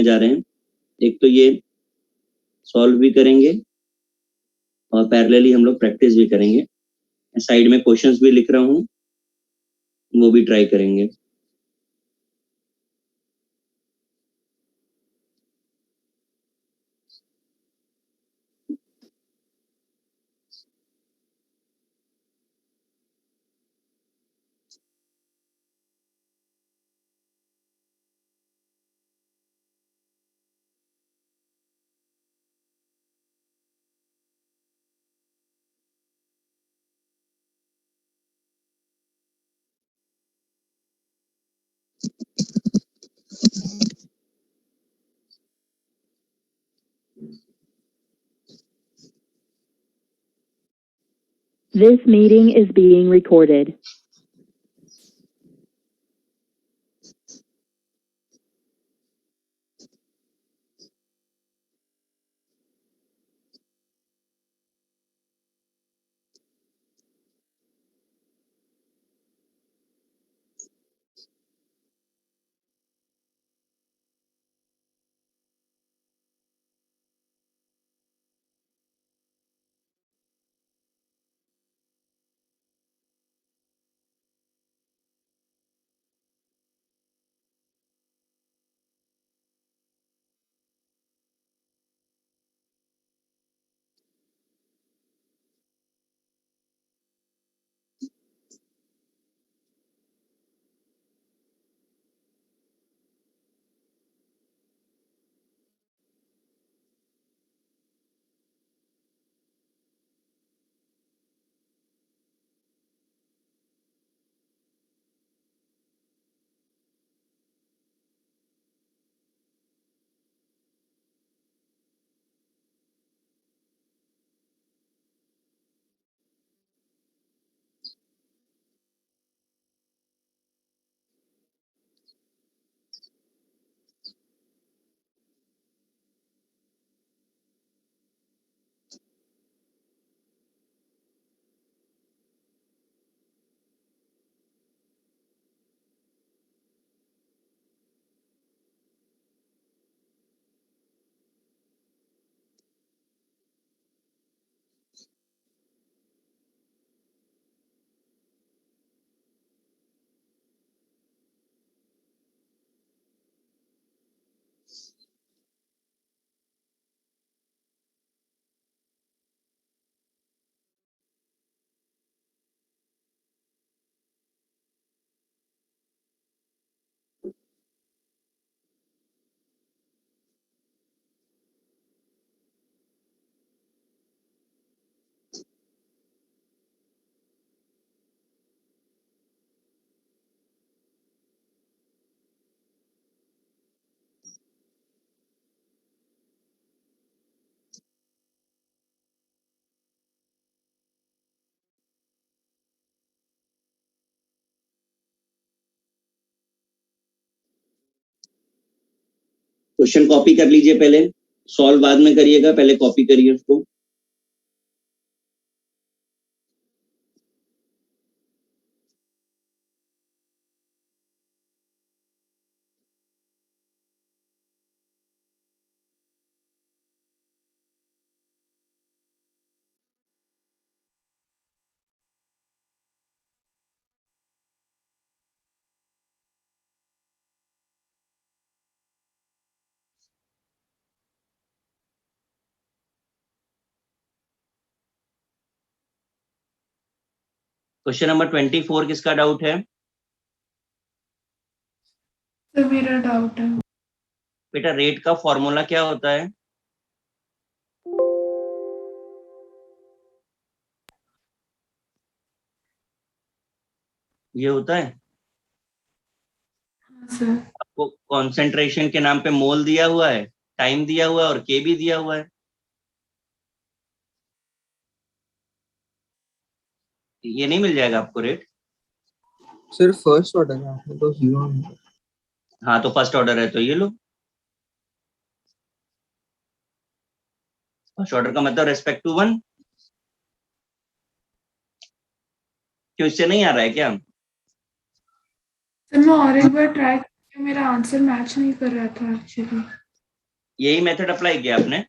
करने जा रहे हैं। एक तो ये सॉल्व भी करेंगे और पैरेलली हम लोग प्रैक्टिस भी करेंगे। साइड में क्वेश्चंस भी लिख रहा हूँ, वो भी ट्राई करेंगे। This meeting is being recorded. Question copy कर लीजिए, पहले सॉल्व बाद में करिएगा, पहले कॉपी करिए उसको। क्वेश्चन नंबर 24 किसका डाउट है? सर मेरा डाउट है। बेटा रेट का फॉर्मूला क्या होता है? ये होता है, हाँ सर। आपको कॉन्सेंट्रेशन के नाम पे मोल दिया हुआ है, टाइम दिया हुआ है और के भी दिया हुआ है। ये नहीं मिल जाएगा आपको रेट? सिर्फ फर्स्ट ऑर्डर है, आपने तो जीरो। हाँ तो फर्स्ट ऑर्डर है तो ये लो। फर्स्ट ऑर्डर का मतलब रेस्पेक्ट टू 1। क्यों, इससे नहीं आ रहा है क्या? सर मैं और एक बार ट्राई करके मेरा आंसर मैच नहीं कर रहा था एक्चुअली। यही मेथड अप्लाई किया आपने?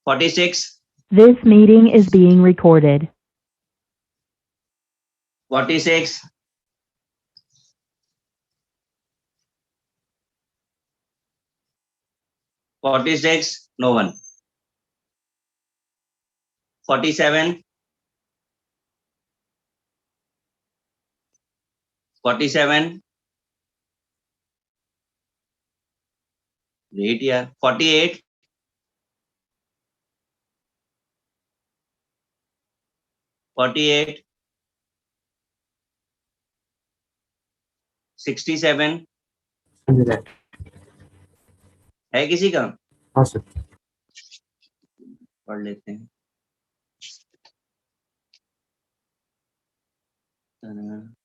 (46) This meeting is being recorded. 46 46 no one. 47 47 wait यार 48 48 67 है किसी का? हाँ सर। पढ़ लेते हैं।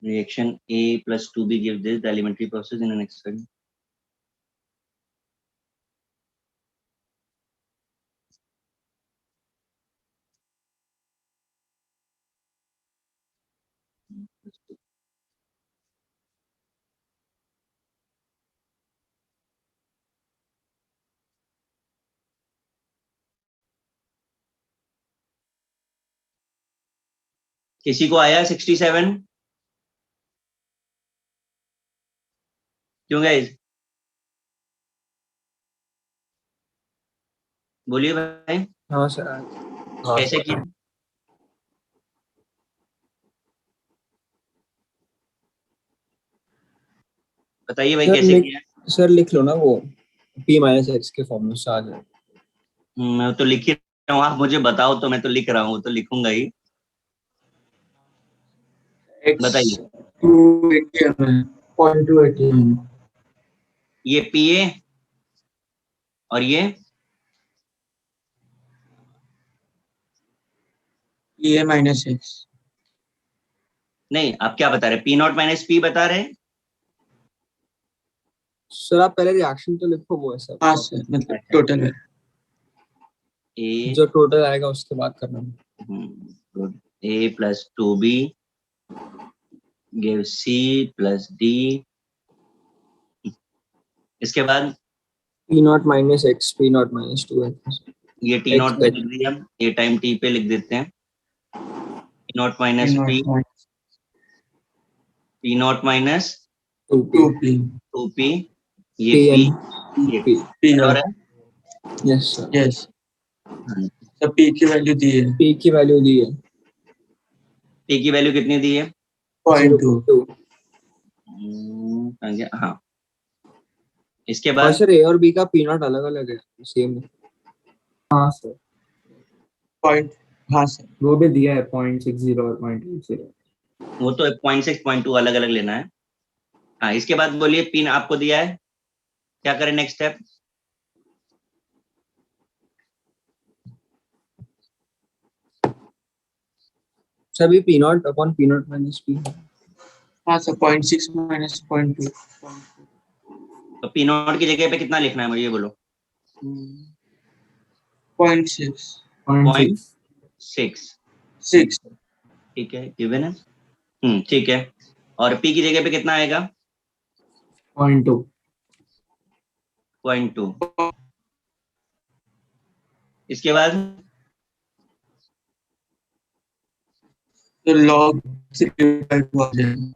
Reaction A plus 2B gives this, the elementary process in an experiment. किसी को आया 67? क्यों गाइस? बोलिए भाई। हाँ सर। कैसे किया? बताइए भाई कैसे किया? सर लिख लो ना वो p माइनस एक्स के फॉर्मूले से आ जाए। मैं तो लिख ही रहा हूँ, आप मुझे बताओ तो मैं तो लिख रहा हूँ, तो लिखूंगा ही। बताइए। 0.289 ये PA और ये PA माइनस एक्स। नहीं, आप क्या बता रहे? P0 माइनस P बता रहे हैं? सर आप पहले रिएक्शन तो लिखो वो है सर। हाँ सर, मतलब टोटल है। A जो टोटल आएगा उसके बाद करना। A plus 2B gives C plus D। इसके बाद P0 minus x P0 minus 2x। ये T0 पे लिख दिया, A टाइम T पे लिख देते हैं। P0 minus P, P0 minus 2P, ये P, ये P और है। Yes sir. Yes sir, P की वैल्यू दी है। P की वैल्यू दी है। P की वैल्यू कितनी दी है? 0.2। हाँ, इसके और बाद सर A और B का P0 अलग अलग है, सेम है। हाँ सर। पॉइंट, हाँ सर वो भी दिया है 0.60 और 0.80। वो तो 0.6 0.2 अलग अलग लेना है। हाँ, इसके बाद बोलिए पिन आपको दिया है, क्या करें नेक्स्ट स्टेप? सभी P not upon P not minus P. हाँ सर 0.6 माइनस 0.2 तो पी नॉट की जगह पे कितना लिखना है मुझे ये बोलो। 0.6 0.6 6 ठीक है, गिवन है। ठीक है, और पी की जगह पे कितना आएगा? 0.2 0.2। इसके बाद तो log 3/2 आ जाएगा।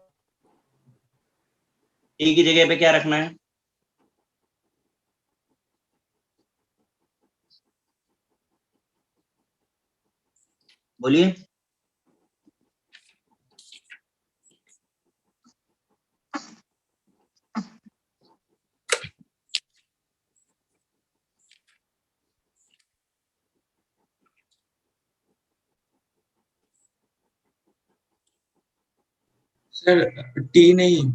टी की जगह पे क्या रखना है? बोलिए। सर टी नहीं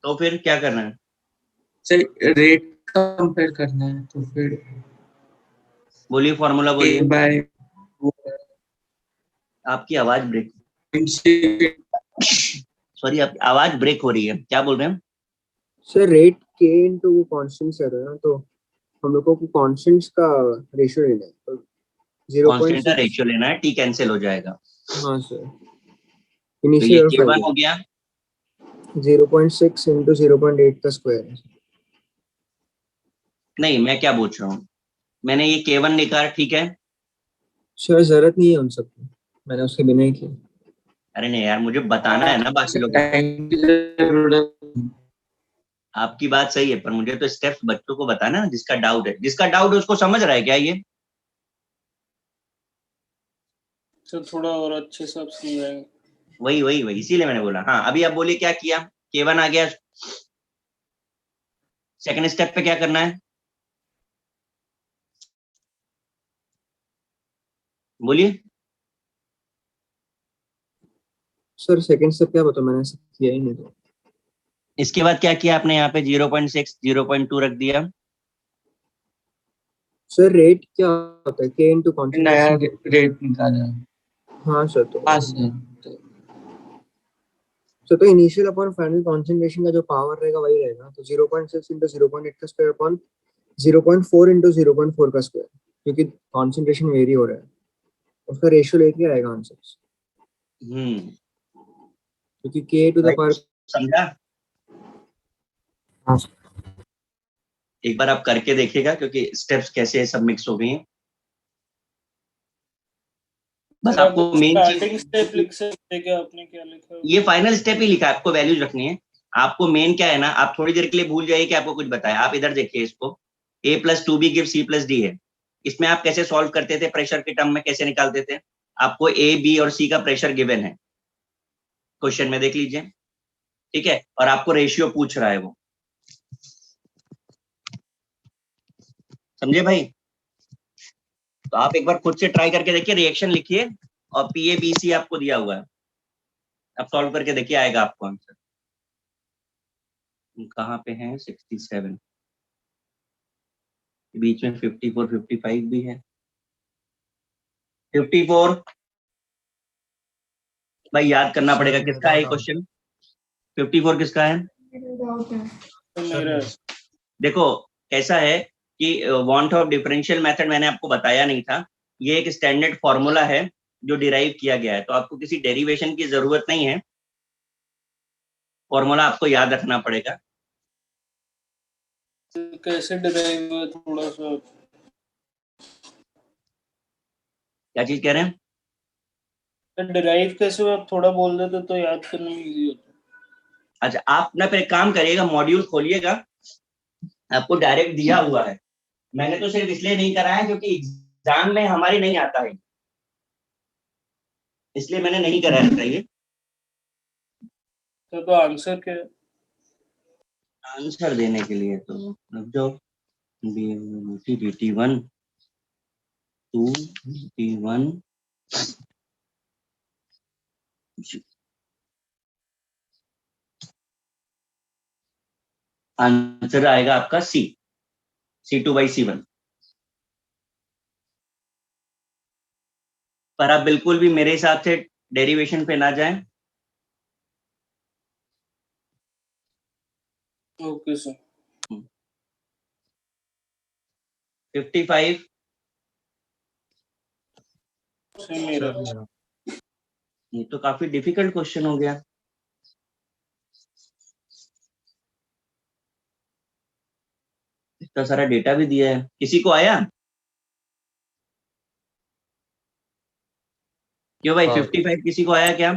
तो फिर क्या करना है? सर रेट कंपेयर करना है तो फिर बोलिए, फॉर्मूला a बोलिए। बाय आपकी आवाज ब्रेक, 0.6 सॉरी आपकी आवाज ब्रेक हो रही है, क्या बोल रहे हैं? सर रेट के इनटू वो कांस्टेंट्स है ना, तो हम लोगों को कांस्टेंट्स का रेशियो लेना है, तो कांस्टेंट का 0.6। रेशियो लेना है, टी कैंसिल हो जाएगा। हाँ सर, तो ये इनिशियल और K1 हो फाइनल। गया। 0.6 इंटू 0.8 का स्क्वायर है। नहीं, मैं क्या पूछ रहा हूँ, मैंने ये K1 लिखा, ठीक है। सर जरूरत नहीं है उन सबको, मैंने उसके बिना ही किया। अरे नहीं यार, मुझे बताना है ना बाकी लोगों को। टाइम की जरूरत आपकी बात सही है, पर मुझे तो स्टेप्स बच्चों को बताना है, जिसका डाउट है, जिसका डाउट है उसको समझ रहा है क्या ये? तो थोड़ा और अच्छे से आप समझाएंगे। वही वही वही इसीलिए मैंने बोला। हाँ, अभी आप बोलिए क्या किया? K1 आ गया, सेकंड स्टेप पे क्या करना है? बोलिए। सर सेकंड स्टेप क्या बता, मैंने सब किया ही नहीं तो। इसके बाद क्या किया आपने? यहाँ पे 0.6 0.2 रख दिया। सर रेट क्या होता है, के इनटू नया कॉन्सेंट्रेशन। रेट निकाला। हाँ सर, तो हाँ सर तो इनिशियल अपॉन फाइनल कॉन्सेंट्रेशन का जो पावर रहेगा वही रहेगा, तो 0.6 इंटू 0.8 का स्क्वायर अपॉन 0.4 इंटू 0.4 का स्क्वायर, क्योंकि कॉन्सेंट्रेशन वेरी हो रहा है, उसका रेशियो लेके आएगा आंसर, हम्म क्योंकि के टू द भाई, पावर। समझा? हाँ एक बार आप करके देखिएगा, क्योंकि स्टेप्स कैसे सब मिक्स हो गई हैं। बस सर आप आपको मेन स्टार्टिंग चीज, स्टेप लिख सकते हैं क्या? आपने क्या लिखा है? ये फाइनल स्टेप ही लिखा है, आपको वैल्यूज रखनी है। आपको मेन क्या है ना, आप थोड़ी देर के लिए भूल जाइए कि आपको कुछ बताया। आप इधर देखिए इसको, a+2b गिव c+d है। इसमें आप कैसे सॉल्व करते थे, प्रेशर के टर्म में कैसे निकालते थे? आपको a, b और c का प्रेशर गिवन है, क्वेश्चन में देख लीजिए, ठीक है। और आपको रेशियो पूछ रहा है वो, समझे भाई? तो आप एक बार खुद से ट्राई करके देखिए, रिएक्शन लिखिए, और PA/BC आपको दिया हुआ है, आप सॉल्व करके देखिए, आएगा आपको आंसर। कहाँ पे है? 67, बीच में 54 55 भी है। 54 भाई याद करना पड़ेगा, किसका है क्वेश्चन? 54 किसका है? डाउट है। तो मेरा देखो कैसा है कि वांट ऑफ डिफरेंशियल मेथड मैंने आपको बताया नहीं था, ये एक स्टैंडर्ड फॉर्मूला है जो डिराइव किया गया है, तो आपको किसी डेरिवेशन की जरूरत नहीं है, फॉर्मूला आपको याद रखना पड़ेगा। कैसे डिराइव हुआ, थोड़ा सा क्या चीज कह रहे हैं? डिराइव कैसे हुआ, आप थोड़ा बोल देते तो याद करने में इजी होता। अच्छा, आप ना फिर एक काम करिएगा, मॉड्यूल खोलिएगा, आपको डायरेक्ट दिया हुआ है। मैंने तो सिर्फ इसलिए नहीं कराया क्योंकि एग्जाम में हमारी नहीं आता है, इसलिए मैंने नहीं कराया था ये। तो आंसर क्या है? आंसर देने के लिए तो रुक जाओ, dt1 2 dt1 आंसर आएगा आपका C2/C1। पर आप बिल्कुल भी मेरे हिसाब से डेरिवेशन पे ना जाएं। Okay sir. 55 सर मेरा सर मेरा ये तो काफी डिफिकल्ट क्वेश्चन हो गया। इतना सारा डेटा भी दिया है, किसी को आया? क्यों भाई, 55 किसी को आया क्या?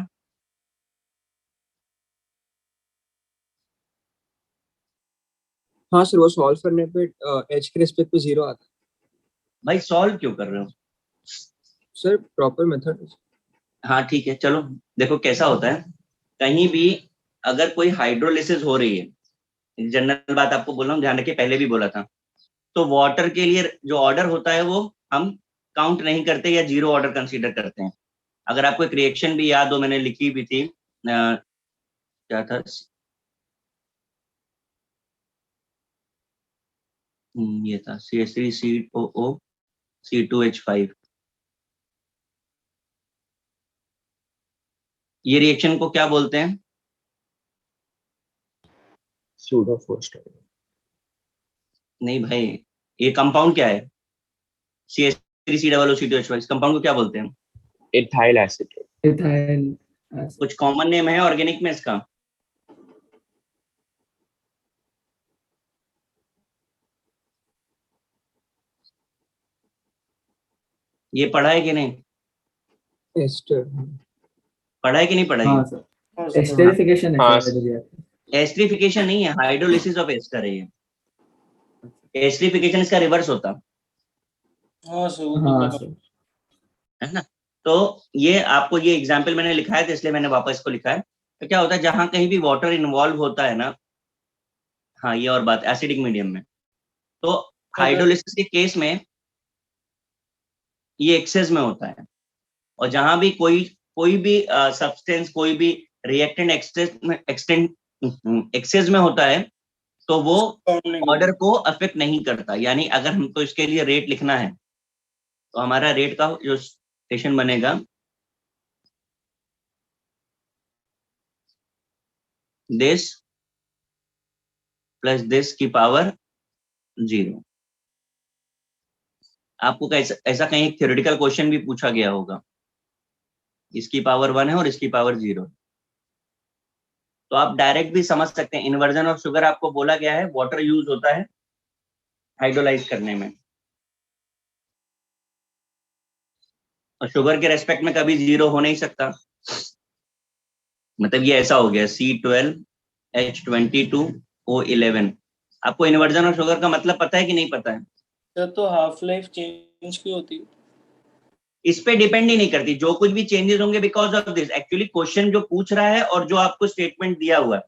हाँ सर, वो सॉल्व करने पे एच के रिस्पेक्ट पे 0 आता है भाई सॉल्व क्यों कर रहे हो? Sir, proper method. हाँ ठीक है, चलो देखो कैसा होता है। कहीं भी अगर कोई हाइड्रोलिसिस हो रही है, जनरल बात आपको बोल रहा हूँ, ध्यान रखिए, पहले भी बोला था, तो वाटर के लिए जो ऑर्डर होता है वो हम काउंट नहीं करते या जीरो ऑर्डर कंसीडर करते हैं। अगर आपको एक रिएक्शन भी याद हो, मैंने लिखी भी थी, क्या था, ये था CH3COO C2H5। ये रिएक्शन को क्या बोलते हैं? Pseudo first. नहीं भाई, ये कंपाउंड क्या है? CH3COO C2H5, कंपाउंड को क्या बोलते हैं? Ethyl acid. इथाइल कुछ कॉमन नेम है ऑर्गेनिक में इसका? ये पढ़ा है कि नहीं? एस्टर। पढ़ा है कि नहीं पढ़ा? हाँ ये सर, हाँ सर। एस्टेरिफिकेशन है हाँ सर रिएक्शन। एस्ट्रिफिकेशन नहीं है, हाइड्रोलिसिस ऑफ एस्टर है ये। एस्ट्रिफिकेशन इसका रिवर्स होता हाँ सर, वो तो हाँ पता। सर, है ना। तो ये आपको ये एग्जाम्पल मैंने लिखा है, तो इसलिए मैंने वापस इसको लिखा है। तो क्या होता है, जहां कहीं भी वाटर इन्वॉल्व होता है ना, हाँ ये और बात, एसिडिक मीडियम में, तो हाइड्रोलिसिस के केस में ये एक्सेस में होता है। और जहां भी कोई भी सब्सटेंस, कोई भी रिएक्टेंट एक्सेस में होता है, तो वो काउंट नहीं ऑर्डर करते। को अफेक्ट नहीं करता। यानी अगर हमको इसके लिए रेट लिखना है, तो हमारा रेट का जो स्टेशन बनेगा, दिस प्लस दिस की पावर 0। आपको ऐसा कहीं एक थ्योरेटिकल क्वेश्चन भी पूछा गया होगा, इसकी पावर 1 है और इसकी पावर 0, तो आप डायरेक्ट भी समझ सकते हैं। इन्वर्जन ऑफ शुगर आपको बोला गया है, वाटर यूज होता है हाइड्रोलाइज करने में, और शुगर के रेस्पेक्ट में कभी 0 हो नहीं सकता। मतलब ये ऐसा हो गया C12H22O11। आपको इन्वर्जन ऑफ शुगर का मतलब पता है कि नहीं पता है? सर तो हाफ लाइफ चेंज क्यों होती है? इस पे डिपेंड ही नहीं करती, जो कुछ भी चेंजेस होंगे because of this. Actually question जो पूछ रहा है और जो आपको स्टेटमेंट दिया हुआ है,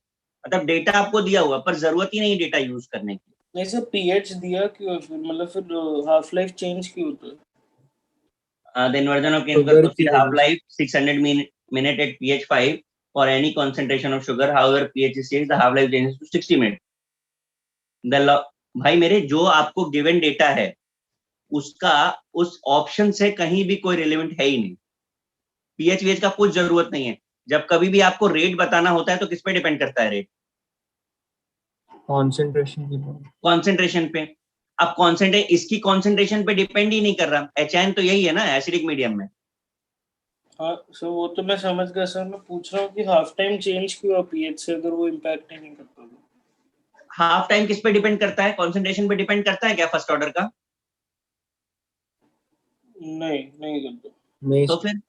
मतलब डेटा आपको दिया हुआ, पर जरूरत ही नहीं डेटा यूज करने की। नहीं सर, पीएच दिया क्यों है फिर? मतलब फिर हाफ लाइफ चेंज क्यों होता है? The inversion of cane sugar Sugar proceed की half वजह से। life 600 minute at pH 5 for any concentration of sugar. However, pH is 6, the half life changes to 60 minutes. भाई मेरे, जो आपको गिवन डेटा है उसका उस ऑप्शन से कहीं भी कोई रिलेवेंट है ही नहीं। पीएच वीएच का कुछ जरूरत नहीं है। जब कभी भी आपको रेट बताना होता है तो किस पे डिपेंड करता है रेट? कॉन्सेंट्रेशन की। कॉन्सेंट्रेशन पे। अब कॉन्सेंट्रेट इसकी कॉन्सेंट्रेशन पे डिपेंड ही नहीं कर रहा। HN तो यही है ना एसिडिक मीडियम में। हाँ सर, वो तो मैं समझ गया सर। मैं पूछ रहा हूँ कि हाफ टाइम चेंज क्यों है पीएच से, अगर वो इम्पैक्ट ही नहीं करता तो? हाफ टाइम किस पे डिपेंड करता है? कॉन्सेंट्रेशन पे डिपेंड करता है क्या फर्स्ट ऑर्डर का? नहीं, नहीं करता। नहीं तो फिर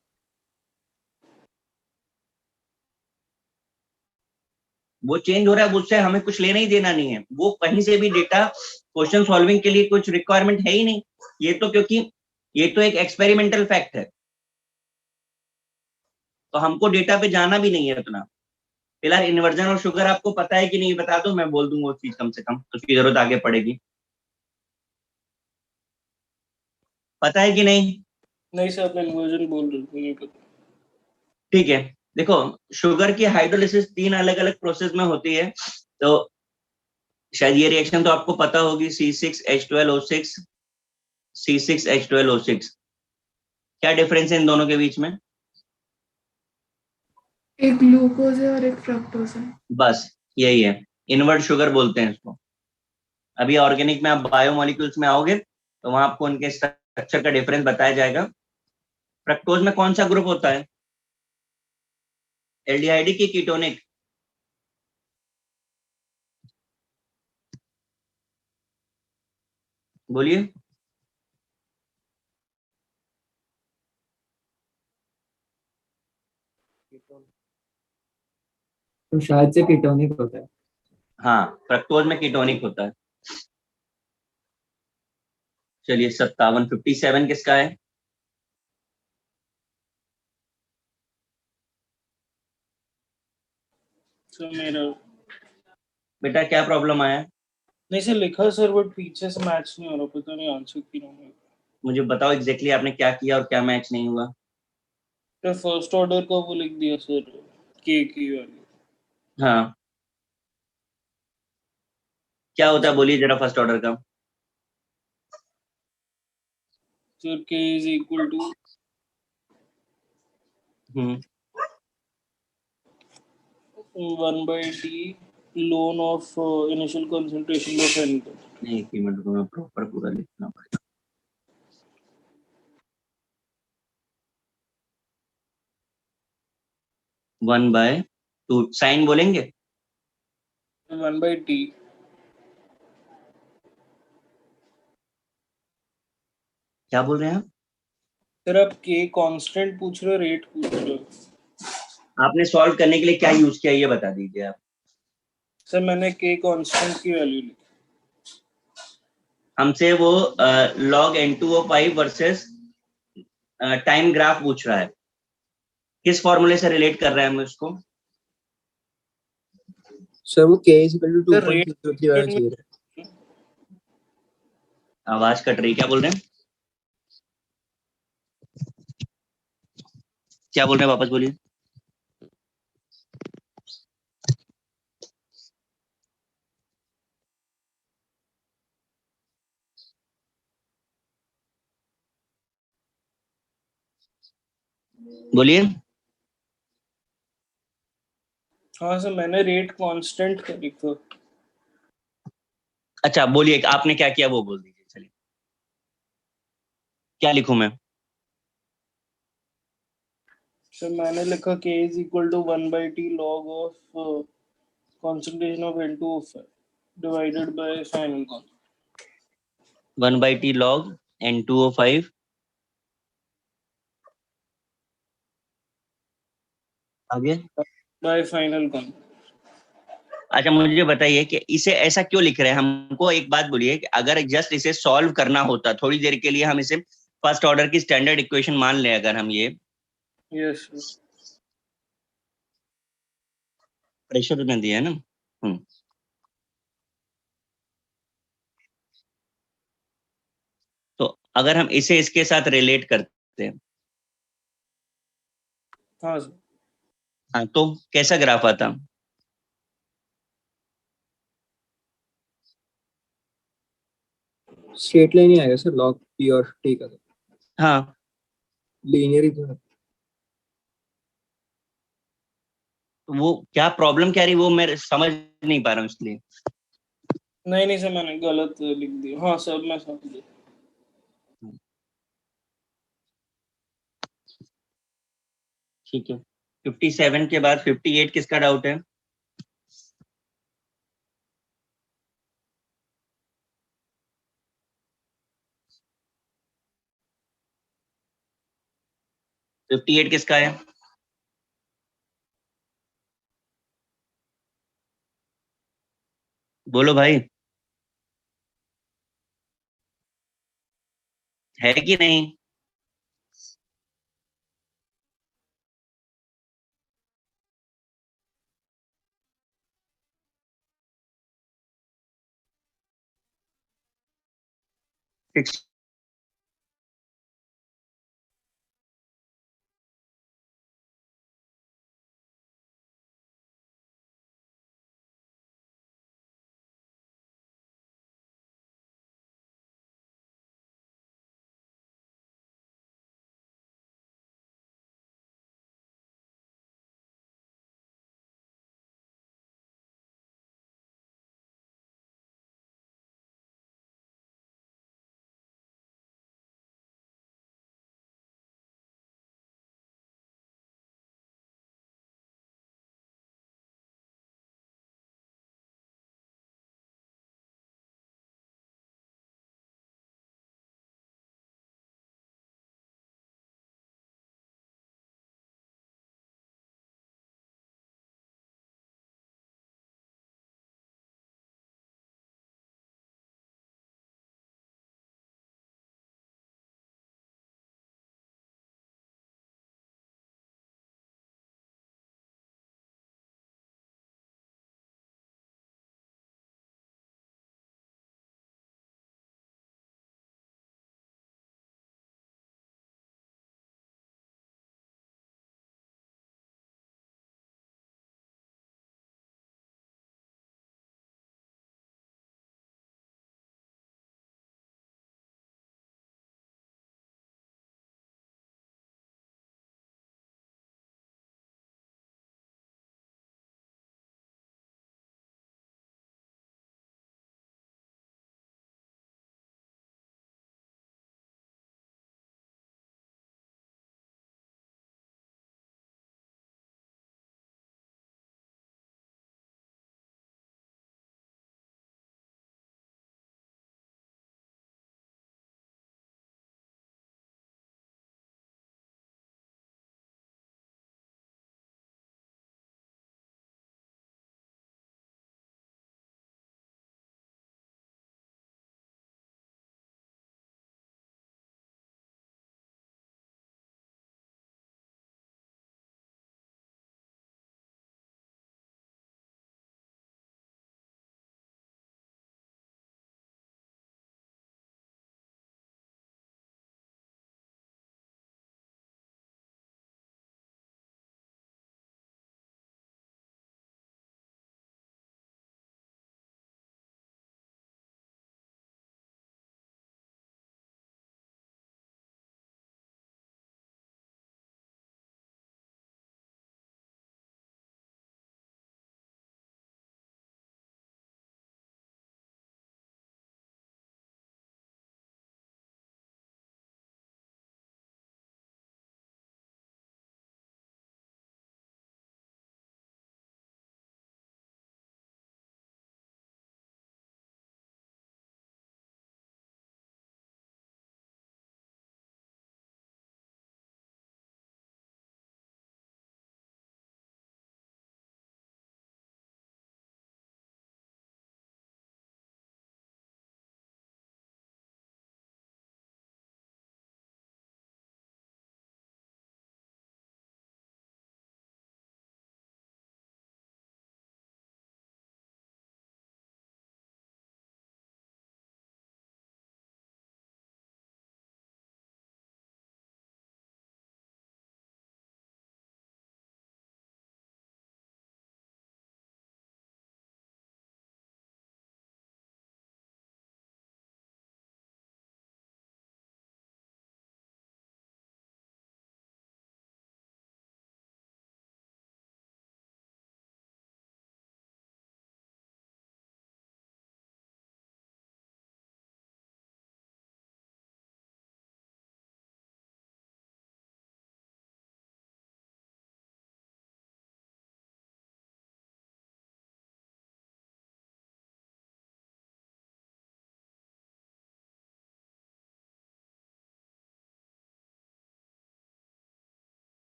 वो चेंज हो रहा है, उससे हमें कुछ लेना ही देना नहीं है। वो कहीं से भी डेटा क्वेश्चन सॉल्विंग के लिए कुछ रिक्वायरमेंट है ही नहीं। ये तो क्योंकि ये तो एक एक्सपेरिमेंटल फैक्ट है, तो हमको डेटा पे जाना भी नहीं है उतना। फिलहाल इन्वर्जन और शुगर आपको पता है कि नहीं बता दो, मैं बोल दूंगा वो चीज, कम से कम उसकी जरूरत आगे पड़ेगी। पता है कि नहीं? नहीं सर, आप इन्वर्जन बोल रहे थे, नहीं पता। ठीक है, देखो शुगर की हाइड्रोलिसिस 3 अलग अलग प्रोसेस में होती है। तो शायद ये रिएक्शन तो आपको पता होगी, C6H12O6 C6H12O6। क्या डिफरेंस है इन दोनों के बीच में? एक ग्लूकोज है और एक फ्रक्टोज है। बस यही है, इनवर्ट शुगर बोलते हैं इसको। अभी ऑर्गेनिक में आप बायोमोलिक्यूल्स में आओगे तो वहां आपको उनके स्ट्रक्चर का डिफरेंस बताया जाएगा। फ्रक्टोज में कौन सा ग्रुप होता है, एल्डिहाइड की कीटोनिक? बोलिए। तो शायद से कीटोनिक होता है। हाँ, फ्रक्टोज में कीटोनिक होता है। चलिए 57 किसका है? सर मेरा बेटा क्या प्रॉब्लम आया? नहीं सर लिखा सर, बट पीछे से मैच नहीं हो रहा, पता नहीं आंसर क्यों नहीं। मुझे बताओ एग्जैक्टली आपने क्या किया और क्या मैच नहीं हुआ। सर फर्स्ट ऑर्डर का वो लिख दिया सर, के की वाली। हाँ, क्या होता है बोलिए जरा फर्स्ट ऑर्डर का। Sir K is equal to hmm 1/t ln of initial concentration of n। नहीं, एक मिनट को मैं प्रॉपर पूरा लिखना पड़ेगा। 1/2 साइन बोलेंगे। 1/t। क्या बोल रहे हैं आप? सर आप के कांस्टेंट पूछ रहे हो, रेट पूछ रहे हो? आपने सॉल्व करने के लिए क्या यूज किया ये बता दीजिए आप। सर मैंने के कांस्टेंट की वैल्यू लिखी। हमसे वो log N2O5 versus time graph पूछ रहा है, किस फॉर्मूले से रिलेट कर रहे हैं हम उसको? सर वो k is equal to sir rate 2.603 वाला चाहिए था। आवाज कट रही, क्या बोल रहे हैं? क्या बोल रहे हैं वापस बोलिए। बोलिए। हाँ सर मैंने रेट कांस्टेंट का लिखा। अच्छा बोलिए, आपने क्या किया वो बोल दीजिए। चलिए क्या लिखूं मैं? सर मैंने लिखा K is equal to 1/t log of concentration of N2O5 divided by final constant 1/t log N2O5 आगे। by final constant। अच्छा मुझे बताइए कि इसे ऐसा क्यों लिख रहे हैं? हमको एक बात बोलिए कि अगर जस्ट इसे सॉल्व करना होता थोड़ी देर के लिए, हम इसे फर्स्ट ऑर्डर की स्टैंडर्ड इक्वेशन मान लें, अगर हम ये यस सर। प्रेशर में दिया है ना। तो अगर हम इसे इसके साथ रिलेट करते हैं, हाँ सर। हाँ, तो कैसा ग्राफ आता? स्ट्रेट लाइन ही आएगा सर, log p और t का। हाँ, लीनियर ही तो है। तो वो क्या प्रॉब्लम क्या रही वो मैं समझ नहीं पा रहा हूँ इसलिए। नहीं नहीं सर मैंने गलत लिख दिया। हाँ सर मैं समझ गया। ठीक है, 57 के बाद 58 किसका डाउट है? फिफ्टी एट किसका है? बोलो भाई, है कि नहीं? Six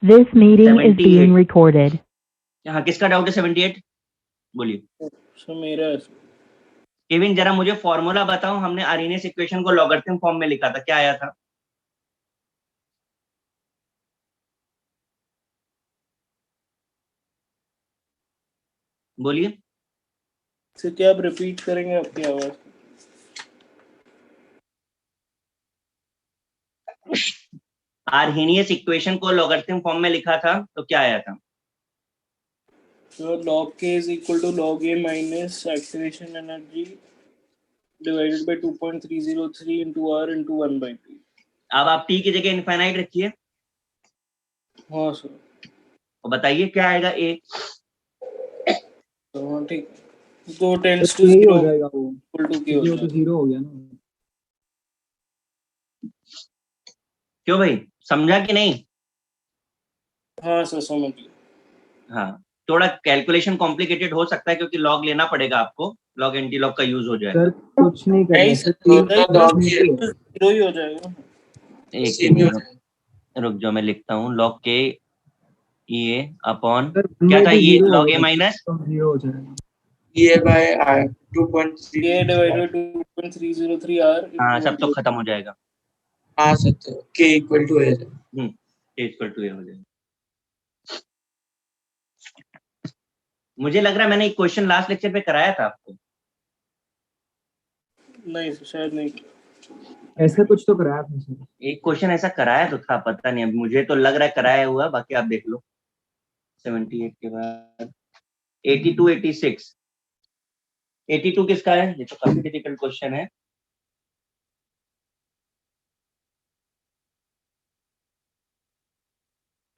This meeting is 78. being recorded. हाँ, किसका डाउट है 78? बोलिए। सर मेरा है सर। केविन जरा मुझे फॉर्मूला बताओ, हमने आर्हेनियस इक्वेशन को लॉगरिथम फॉर्म में लिखा था, क्या आया था? बोलिए। सर क्या आप रिपीट करेंगे आपकी आवाज? आर्हेनियस इक्वेशन को लॉगरिथम फॉर्म में लिखा था तो क्या आया था? So log K is equal to log A minus activation energy divided by 2.303 into R into 1 by T. अब आप t की जगह इनफाइनाइट रखिए हाँ सर। और बताइए क्या आएगा a? तो हाँ ठीक, तो टेंस टू यही हो 0 जाएगा वो, इक्वल टू K हो क्योंकि वो तो जाएगा। 0 हो गया ना। क्यों भाई, समझा कि नहीं? हाँ सर समझ लिया। हाँ, थोड़ा कैलकुलेशन कॉम्प्लिकेटेड हो सकता है क्योंकि लॉग लेना पड़ेगा आपको, लॉग एंटी लॉग का यूज हो जाएगा। सर कुछ नहीं करना नहीं सर, सर, log नहीं है। जीरो ही हो जाएगा। एक Same ही हो मिनट रुक जाओ, मैं लिखता हूँ लॉग के ये अपॉन सर क्या था ये 0 लॉग ए माइनस 0 हो जाएगा। ये by R 2.3 K divided 2.303 R हाँ, into सब 1 तो by खत्म हो जाएगा। हाँ सर, तो K equal to A equal to A हो जाएगा। मुझे लग रहा है मैंने एक क्वेश्चन लास्ट लेक्चर पे कराया था आपको। नहीं सर शायद नहीं। ऐसा कुछ तो कराया था सर। एक क्वेश्चन ऐसा कराया तो था, पता नहीं, अब मुझे तो लग रहा है कराया हुआ, बाकी आप देख लो। 78 के बाद 82 86 82 किसका है? ये तो काफी डिफिकल्ट क्वेश्चन है।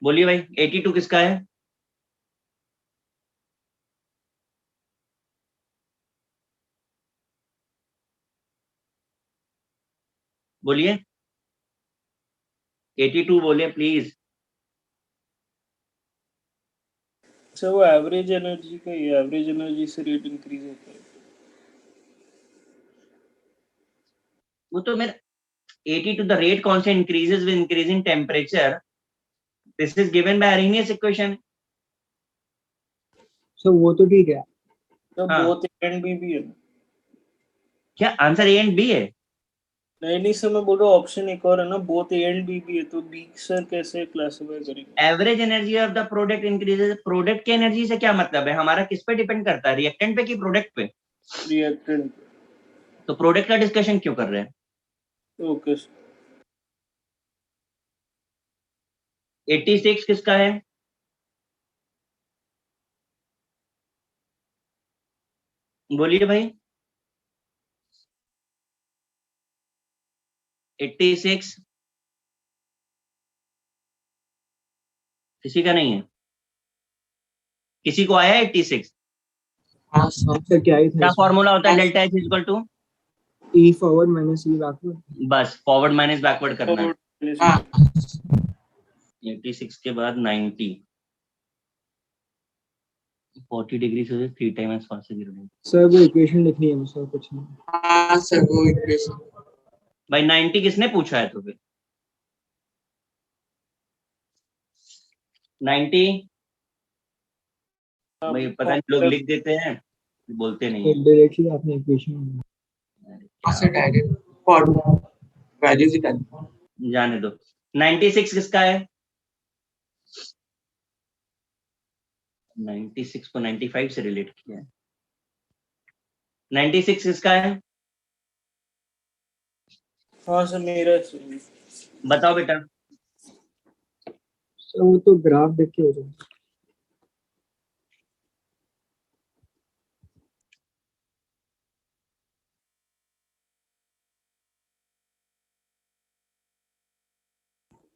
बोलिए भाई 82 किसका है? बोलिए 82 बोलिए प्लीज। सर वो एवरेज एनर्जी का ही, एवरेज एनर्जी से रेट इंक्रीज होता है। वो तो मेरा 82 द रेट कौन से increases with increasing temperature, this is given by Arrhenius equation. Sir वो तो ठीक है। तो हाँ। बोथ ए एंड बी भी है ना? क्या आंसर ए एंड बी है? नहीं सर, मैं बोल रहा हूँ ऑप्शन एक और है ना, बोथ ए एंड बी भी है, तो बी सर कैसे क्लासिफाई करेंगे? Average energy of the product increases, product की एनर्जी से क्या मतलब है? हमारा किस पे डिपेंड करता है, रिएक्टेंट पे कि प्रोडक्ट पे? रिएक्टेंट। तो प्रोडक्ट का डिस्कशन क्यों कर रहे हैं? Okay sir. 86 किसका है? बोलिए भाई 86 किसी का नहीं है? किसी को आया 86? हाँ सर, सर क्या ही था क्या इसमें? फॉर्मूला होता है delta H equal to? E forward minus E backward. बस फॉरवर्ड माइनस बैकवर्ड करना है। हाँ 86 के बाद 90 40 डिग्री से 3 टाइम एस फास्ट से 0। सर वो इक्वेशन लिखनी है मुझे, कुछ नहीं। हाँ सर, वो इक्वेशन भाई 90 किसने पूछा है तो फिर 90? भाई पता नहीं लोग लिख देते हैं, बोलते नहीं है। डायरेक्टली आपने इक्वेशन। हाँ सर, डायरेक्ट फॉर्मूला वैल्यूज ही डालनी। जाने दो। 96 किसका है? 96 को 95 से रिलेट किया है। 96 किसका है? हाँ सर मेरा है। बताओ बेटा। सर वो तो ग्राफ देख के हो जाएगा।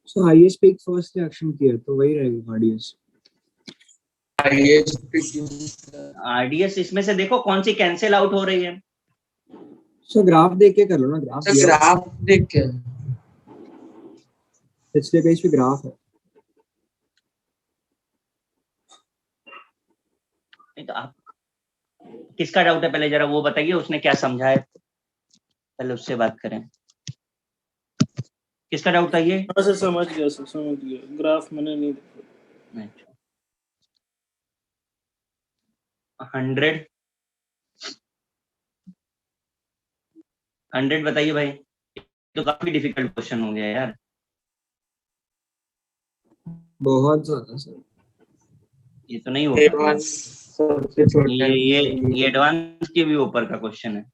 सो हाईएस्ट पीक फर्स्ट रिएक्शन किया तो वही रहेगा आरडीएस। आरडीएस इसमें से देखो कौन सी कैंसिल आउट हो रही है। सर ग्राफ देख के कर लो ना, ग्राफ सर दिया है। ग्राफ देख के पिछले पेज पे ग्राफ है। नहीं तो आप किसका डाउट है पहले जरा वो बताइए, उसने क्या समझा है, पहले उससे बात करें। किसका डाउट था ये? हाँ सर समझ गया सर, समझ गया, ग्राफ मैंने नहीं देखा। अच्छा 100 100 बताइए भाई, तो काफी डिफिकल्ट क्वेश्चन हो गया यार। बहुत ज्यादा सर। ये तो नहीं हो पाएगा, एडवांस सबसे छोटा है। ये एडवांस के भी ऊपर का क्वेश्चन है।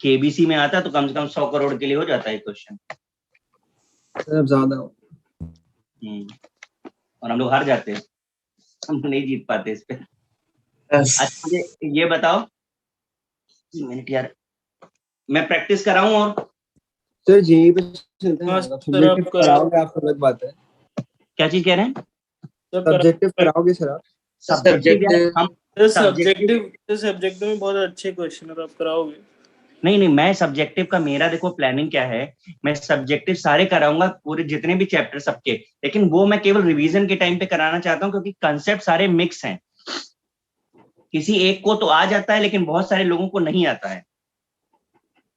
केबीसी में आता तो कम से कम 100 करोड़ के लिए हो जाता है क्वेश्चन। सर अब ज्यादा हो। और हम लोग हार जाते हैं, हम नहीं जीत पाते इस पे। बस अच्छा मुझे ये बताओ, मिनट यार, मैं प्रैक्टिस कराऊं और सर जेई पे चलते हैं हाँ ना, सर, सब्जेक्टिव आप कराओगे आप, अलग बात है। क्या चीज कह रहे हैं? सर सब्जेक्टिव कराओगे सर आप? सब्जेक्टिव यार, हम सब्जेक्टिव सब्जेक्टिव में बहुत अच्छे क्वेश्चन है, आप कराओगे? नहीं, मैं सब्जेक्टिव का, मेरा देखो प्लानिंग क्या है, मैं सब्जेक्टिव सारे कराऊंगा पूरे जितने भी चैप्टर सबके, लेकिन वो मैं केवल रिवीजन के टाइम पे कराना चाहता हूँ क्योंकि कंसेप्ट सारे मिक्स हैं। किसी एक को तो आ जाता है लेकिन बहुत सारे लोगों को नहीं आता है।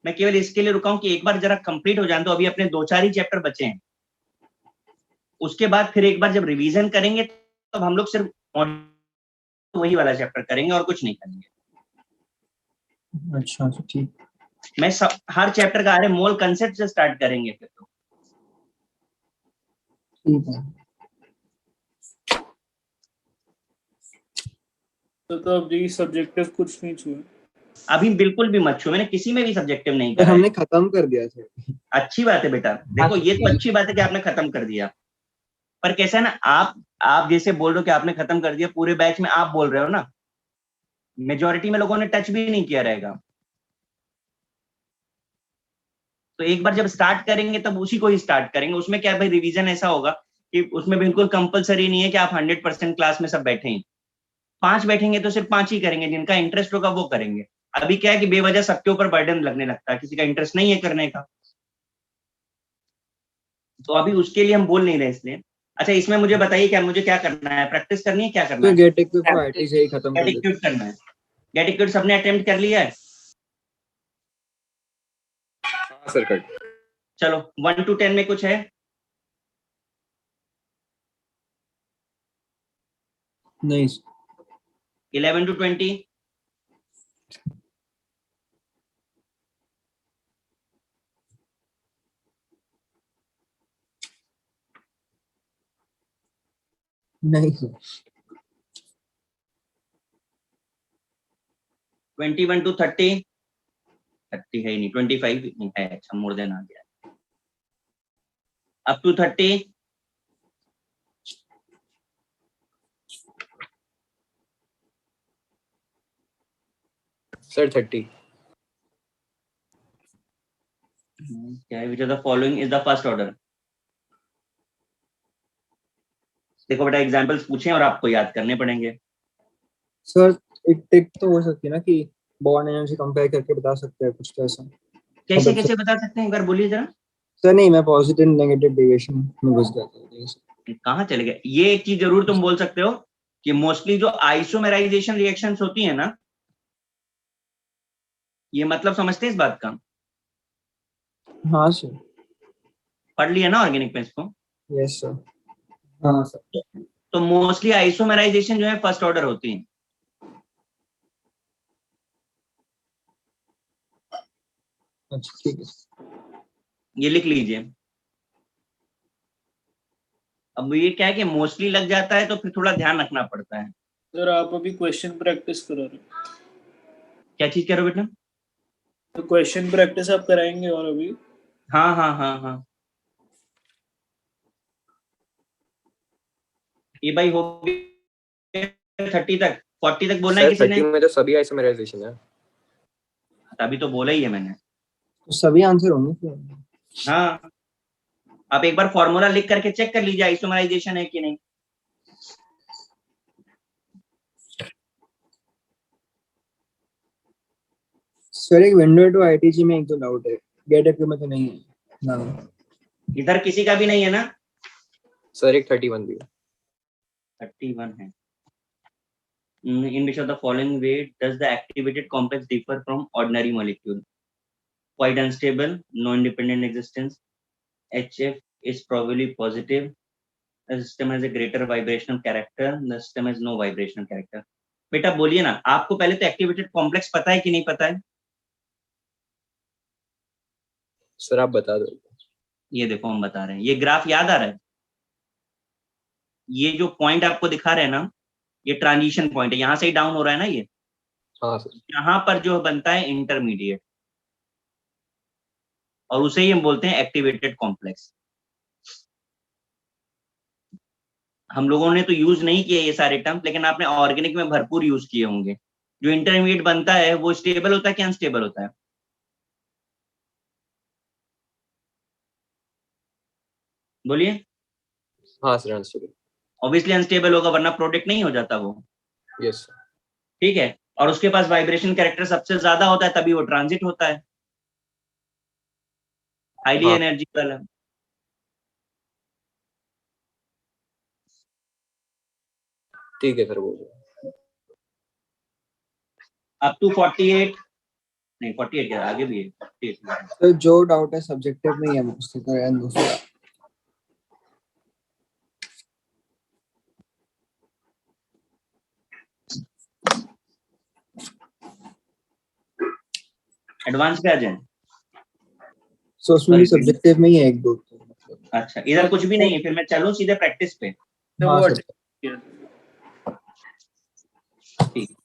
मैं केवल इसके लिए रुका हूं कि एक बार जरा कंप्लीट हो जाए, तो अभी अपने 2-4 ही चैप्टर बचे हैं, उसके बाद फिर एक बार जब रिवीजन करेंगे तब हम लोग सिर्फ वही वाला चैप्टर करेंगे और कुछ नहीं करेंगे। अच्छा ठीक। मैं हर चैप्टर का मोल कंसेप्ट से स्टार्ट करेंगे फिर ठीक है। तो अभी सब्जेक्टिव कुछ नहीं छुए? अभी बिल्कुल भी मत छू, मैंने किसी में भी सब्जेक्टिव नहीं सर करा है। हमने खत्म कर दिया सर। अच्छी बात है बेटा, देखो ये तो अच्छी बात है कि आपने खत्म कर दिया, पर कैसा है ना, आप जैसे बोल रहे हो कि आपने खत्म कर दिया, पूरे बैच में आप बोल रहे हो ना, मेजोरिटी में लोगों ने टच भी नहीं किया रहेगा। तो एक बार जब स्टार्ट करेंगे तब उसी को ही स्टार्ट करेंगे। उसमें क्या है भाई, रिवीजन ऐसा होगा कि उसमें बिल्कुल कंपलसरी नहीं है कि आप 100% क्लास में सब बैठे ही। 5 बैठेंगे तो सिर्फ 5 ही करेंगे, जिनका इंटरेस्ट होगा वो करेंगे। अभी क्या है कि बेवजह सबके ऊपर बर्डन लगने लगता है, किसी का इंटरेस्ट नहीं है करने का, तो अभी उसके लिए हम बोल नहीं रहे इसलिए। अच्छा इसमें मुझे बताइए, क्या मुझे क्या करना है, प्रैक्टिस करनी है, क्या करना तो है? गेट इक्विप को आईटी से ही खत्म कर गेट देते इक्विप करना है। गेट इक्विप सबने अटेम्प्ट कर लिया है? हाँ सर कर। चलो 1 to 10 में कुछ है? नहीं 11 to 20? नहीं सर। 21 to 30? 30 है ही नहीं, 25 नहीं है, अच्छा मोर देन आ गया। Up to 30? सर 30। क्या है, which of the following is the first order? देखो बेटा, एग्जांपल्स पूछे और आपको याद करने पड़ेंगे। सर एक टिक तो हो सकती है ना कि बॉन्ड एनर्जी कंपेयर करके बता सकते हैं कुछ तो ऐसा। कैसे मतलब कैसे बता सकते हैं, एक बार बोलिए जरा। सर नहीं, मैं पॉजिटिव नेगेटिव डेविएशन में घुस गया था। कहाँ चले गए? ये एक चीज जरूर तुम बोल सकते हो कि मोस्टली जो आइसोमेराइजेशन रिएक्शंस होती है ना, ये मतलब समझते हैं इस बात का? हाँ सर। पढ़ लिया ना ऑर्गेनिक में इसको? Yes sir. हाँ सर। तो मोस्टली आइसोमेराइजेशन जो है फर्स्ट ऑर्डर होती है। अच्छा ठीक है। ये लिख लीजिए। अब ये क्या है कि मोस्टली लग जाता है तो फिर थोड़ा ध्यान रखना पड़ता है। सर आप अभी क्वेश्चन प्रैक्टिस करा रहे हो? क्या चीज करो बेटा? तो क्वेश्चन प्रैक्टिस आप कराएंगे और अभी? हाँ हाँ हाँ हाँ, ये भाई हो गया 30 तक, 40 तक बोलना है सर किसी ने? 30 में तो सभी आइसोमेराइजेशन है। अभी तो बोला ही है मैंने। तो सभी आंसर होंगे फिर। हाँ, आप एक बार फॉर्मूला लिख करके चेक कर लीजिए आइसोमराइजेशन है कि नहीं। सर एक विंडो टू आईटीजी में एक तो डाउट है, गेट इक्विप में तो नहीं है ना? इधर किसी का भी नहीं है ना? सर एक 31 भी है। 31 है। In which of the following way does the activated complex differ from ordinary molecule? quite unstable, no independent existence. HF is probably positive. The system has a greater vibrational character. The system has no vibrational character. बेटा बोलिए ना, आपको पहले तो activated complex पता है कि नहीं पता है? सर आप बता दो। ये देखो हम बता रहे हैं, ये ग्राफ याद आ रहा है? ये जो पॉइंट आपको दिखा रहे हैं ना, ये ट्रांजिशन पॉइंट है, यहाँ से ही डाउन हो रहा है ना ये। हाँ सर। यहाँ पर जो बनता है इंटरमीडिएट, और उसे ही हम बोलते हैं एक्टिवेटेड कॉम्प्लेक्स। हम लोगों ने तो यूज नहीं किए ये सारे टर्म, लेकिन आपने ऑर्गेनिक में भरपूर यूज किए होंगे। जो इंटरमीडिएट बनता है वो स्टेबल होता है कि अनस्टेबल होता है? बोलिए। हाँ सर अनस्टेबल। ऑब्वियसली अनस्टेबल होगा, वरना प्रोडक्ट नहीं हो जाता वो। यस। ठीक है, और उसके पास वाइब्रेशन कैरेक्टर सबसे ज्यादा होता है, तभी वो ट्रांजिट होता है, हाईली हाँ। एनर्जिकल है। ठीक है सर बोलो। अप टू 48, नहीं 48 क्या, आगे भी है 48। तो जो डाउट है सब्जेक्टिव में ही है मोस्टली, तो यार दूसरा एडवांस पे आ जाए। सो उसमें भी सब्जेक्टिव में ही है एक दो तो मतलब। अच्छा, इधर कुछ भी नहीं है, फिर मैं चलूं सीधे प्रैक्टिस पे। हाँ what सर। ठीक।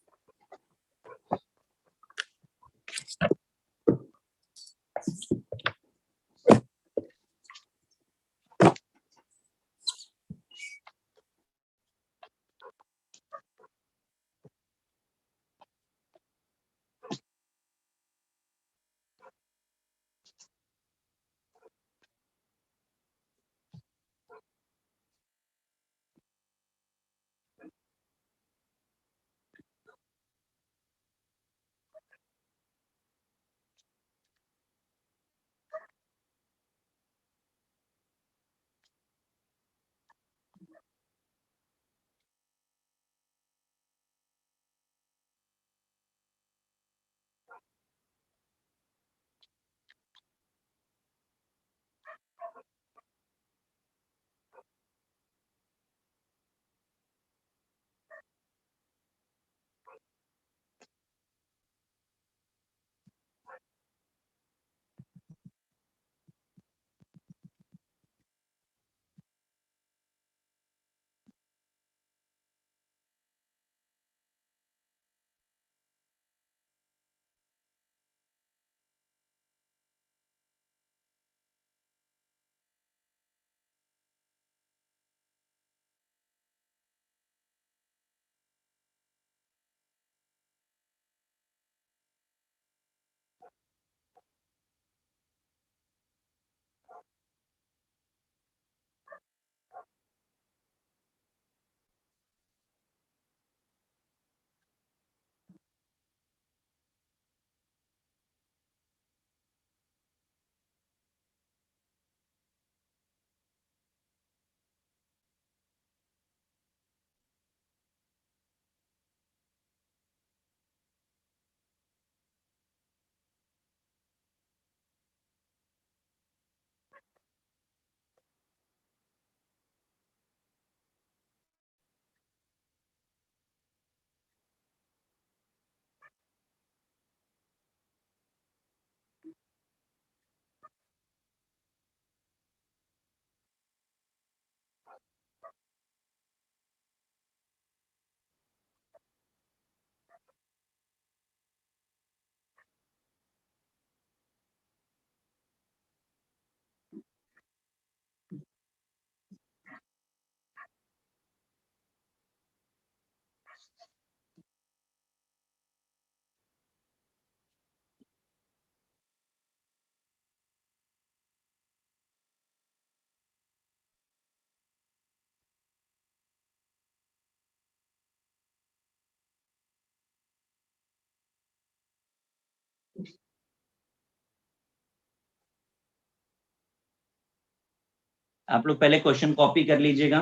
आप लोग पहले क्वेश्चन कॉपी कर लीजिएगा,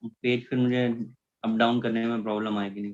पेज फिर मुझे अप डाउन करने में प्रॉब्लम आएगी नहीं।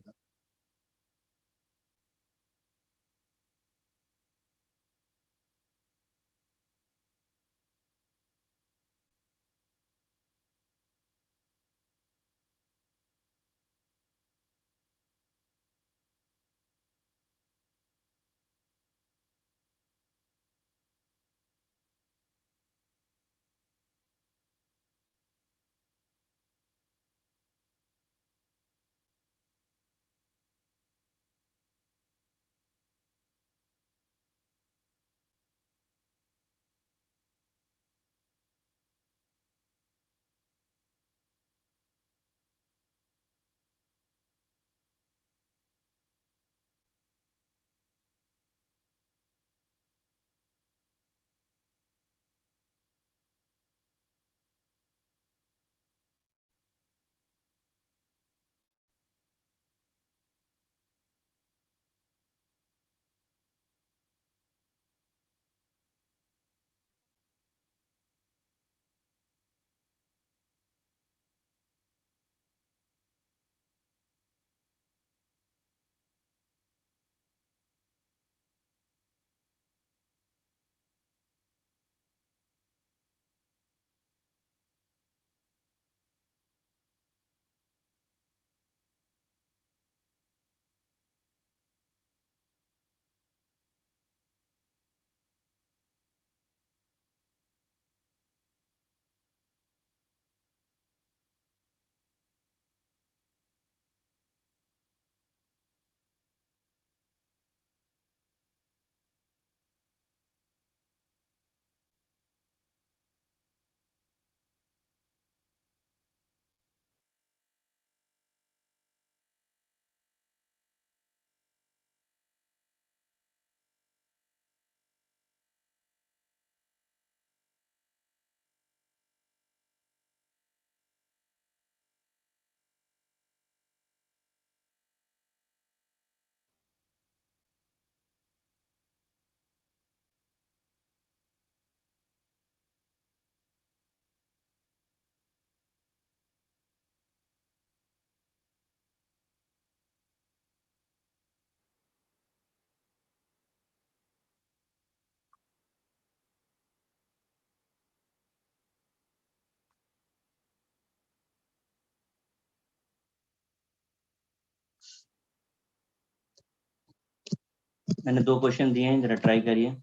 मैंने 2 क्वेश्चन दिए हैं, जरा ट्राई करिए।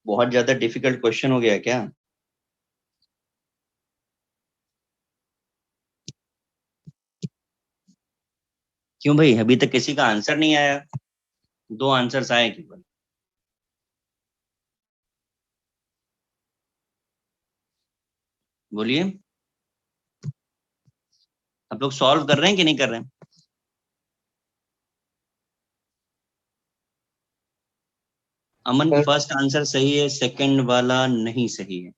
बहुत ज्यादा डिफिकल्ट क्वेश्चन हो गया क्या? क्यों भाई, अभी तक किसी का आंसर नहीं आया? 2 आंसर्स आए केवल। बोलिए, आप लोग सॉल्व कर रहे हैं कि नहीं कर रहे हैं? अमन, सर फर्स्ट आंसर सही है, सेकंड वाला नहीं सही है।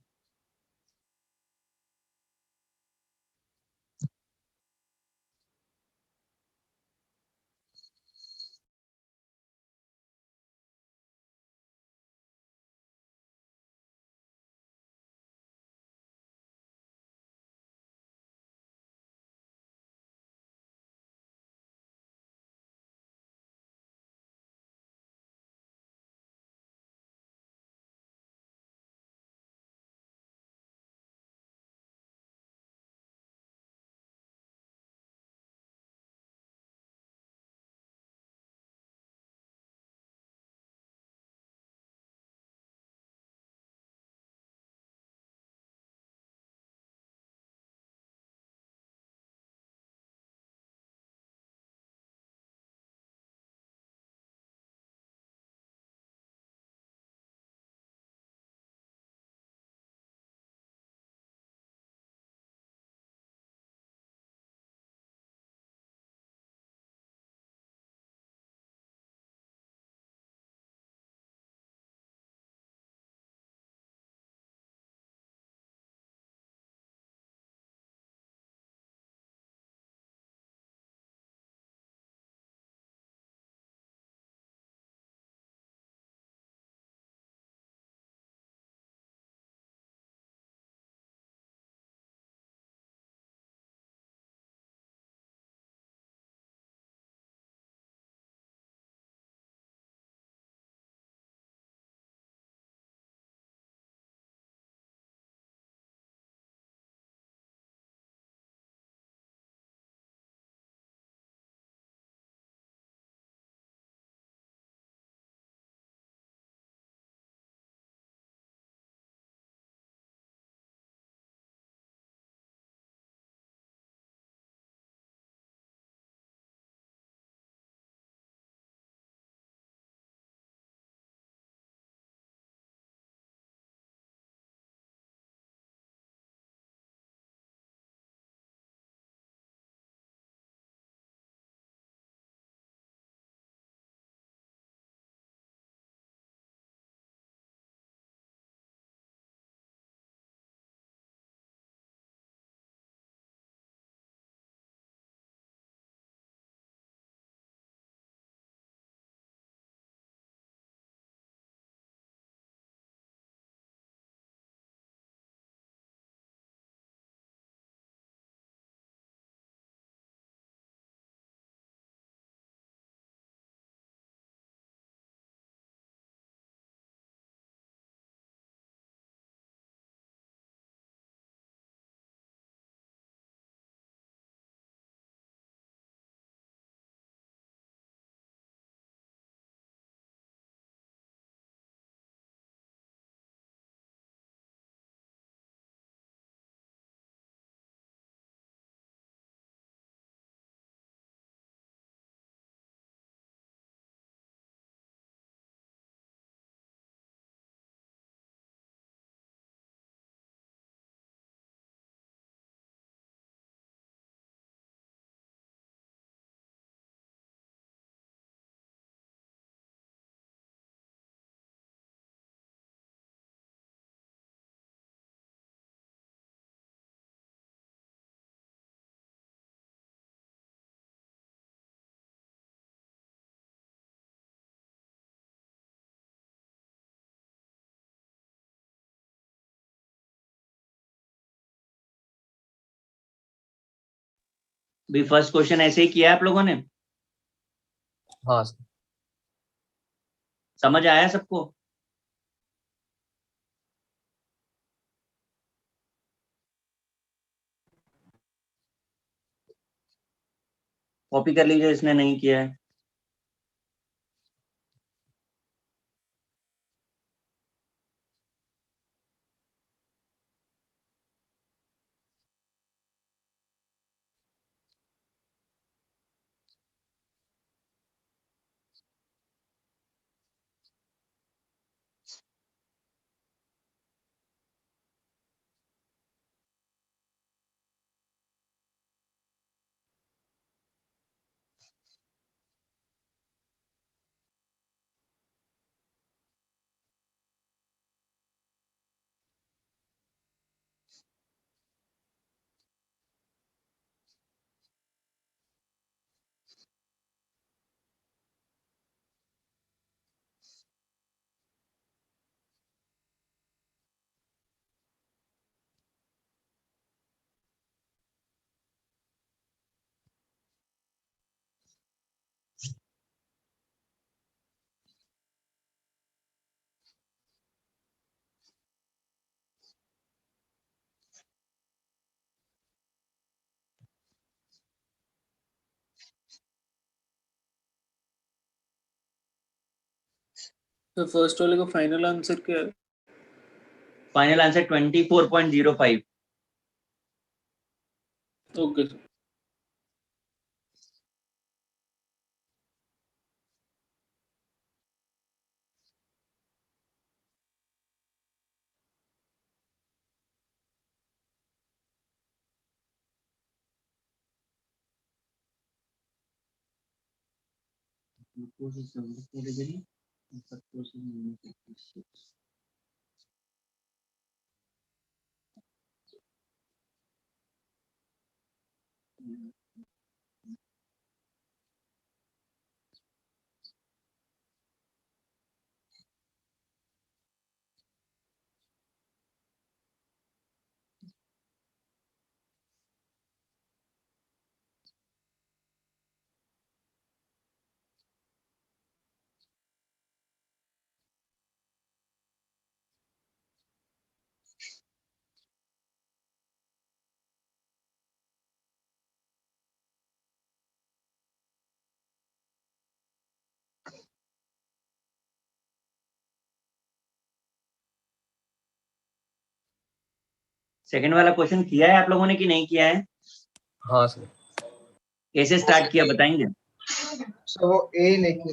भी फर्स्ट क्वेश्चन ऐसे ही किया है आप लोगों ने? हाँ सर। समझ आया सबको? कॉपी कर लीजिए इसने नहीं किया है। तो फर्स्ट वाले का फाइनल आंसर क्या है? Final answer 24.05। Okay sir. Glucose is 74 degree and fructose is -86. Second वाला क्वेश्चन किया है आप लोगों ने कि नहीं किया है? हाँ सर। कैसे स्टार्ट किया बताएंगे? सो वो ए लेके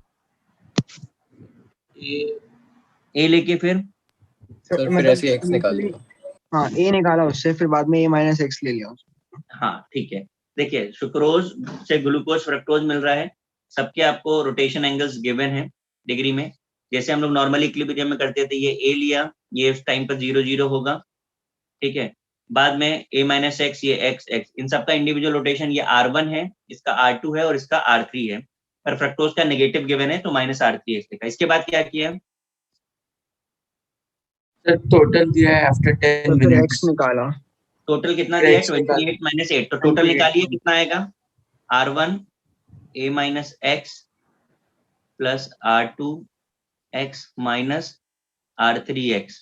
ए लेके फिर सर फिर ऐसे x निकाल लिया। हाँ ए निकाला उससे, फिर बाद में ए माइनस एक्स ले लिया। हाँ ठीक है। देखिए सुक्रोज से ग्लूकोज फ्रक्टोज मिल रहा है, सबके आपको रोटेशन एंगल्स गिवन है डिग्री में। जैसे हम लोग नॉर्मली इक्विलिब्रियम में करते थे, ये ए लिया, ये इस टाइम पर 0 0 होगा, ठीक है। बाद में a माइनस एक्स, ये x x, इन सबका इंडिविजुअल रोटेशन, ये r1 है, इसका r2 है और इसका r3 है, पर फ्रक्टोज का नेगेटिव गिवन है तो माइनस r3 x लिखा। इसके बाद क्या किया? सर टोटल दिया है आफ्टर 10 तो फिर मिनट्स। एक्स निकाला। टोटल कितना दिया है? X निकाल। 28 माइनस 8, तो टोटल 28। निकालिए कितना आएगा? r1 a minus X plus r2 x minus r3 x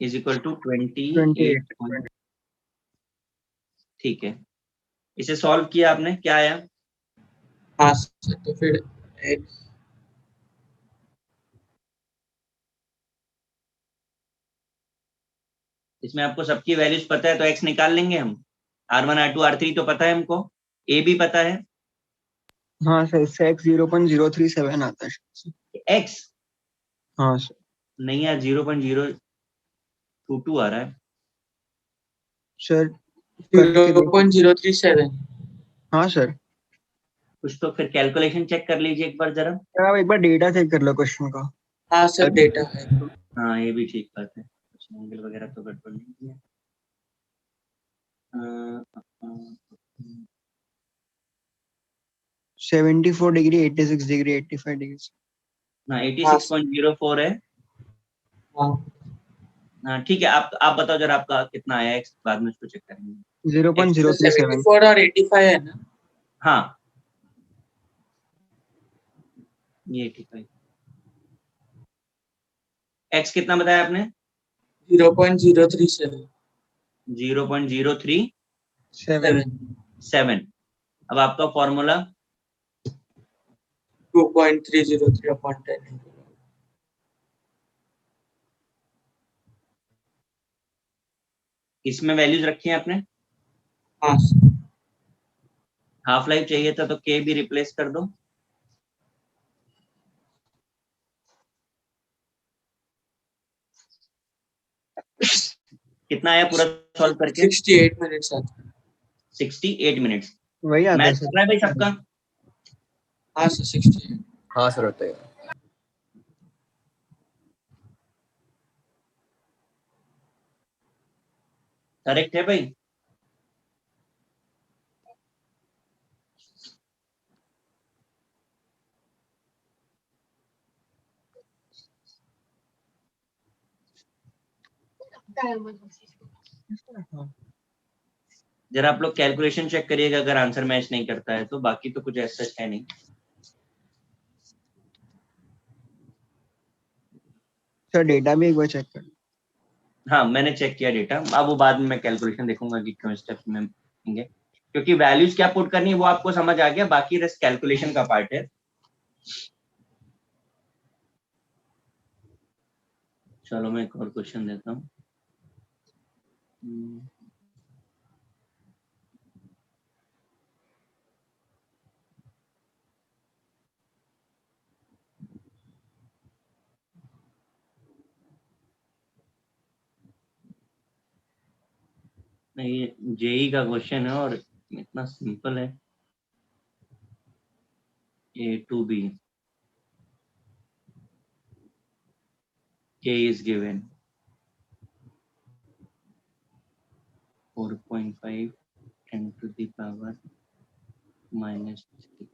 is equal to 28। ठीक है, इसे सॉल्व किया आपने, क्या आया? हाँ सर, तो फिर X इसमें आपको सबकी वैल्यूज पता है तो x निकाल लेंगे हम। r1 r2 r3 तो पता है हमको, a भी पता है। हाँ सर, इससे एक्स 0.037 आता है। x हाँ सर। नहीं यार, 0.022 आ रहा है सर करके देखो। 0.037। हाँ सर। कुछ तो फिर कैलकुलेशन चेक कर लीजिए एक बार जरा। सर आप एक बार डेटा चेक कर लो क्वेश्चन का। हाँ सर डेटा है। हाँ ये भी ठीक बात है, कुछ एंगल वगैरह तो गड़बड़ नहीं है। 74 डिग्री, 86 डिग्री, 85 डिग्री। हाँ 86.04 है। हाँ हाँ ठीक है, आप बताओ जरा आपका कितना आया x, बाद में उसको चेक करेंगे। 0.037। 74 और 85 है ना? हाँ ये 85। x कितना बताया आपने? 0.037। 0.037। अब आपका फॉर्मूला 2.303/10। इसमें वैल्यूज रखी है आपने। हाँ हाफ लाइफ चाहिए था तो k भी रिप्लेस कर दो। कितना आया पूरा सॉल्व करके? 68 मिनट्स आता है। 68 मिनट्स। वही आता है मैच कर रहा है भाई सबका? हाँ सर 68। हाँ सर होता है। करेक्ट है भाई? जरा आप लोग कैलकुलेशन चेक करिएगा अगर आंसर मैच नहीं करता है तो, बाकी तो कुछ ऐसा है नहीं। सर डेटा भी एक बार चेक कर। हाँ मैंने चेक किया डेटा, अब वो बाद में मैं कैलकुलेशन देखूंगा कि क्यों स्टेप्स में होंगे, क्योंकि वैल्यूज क्या पुट करनी है वो आपको समझ आ गया, बाकी रेस्ट कैलकुलेशन का पार्ट है। चलो मैं एक और क्वेश्चन देता हूँ। नहीं, ये जेई का क्वेश्चन है और इतना सिंपल है। A to B, K is given 4.5 10 to the power -3.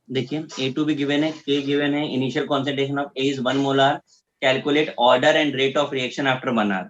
देखिए A to B गिवन है, K गिवन है, initial concentration of A is 1 molar, calculate order and rate of reaction after 1 hour.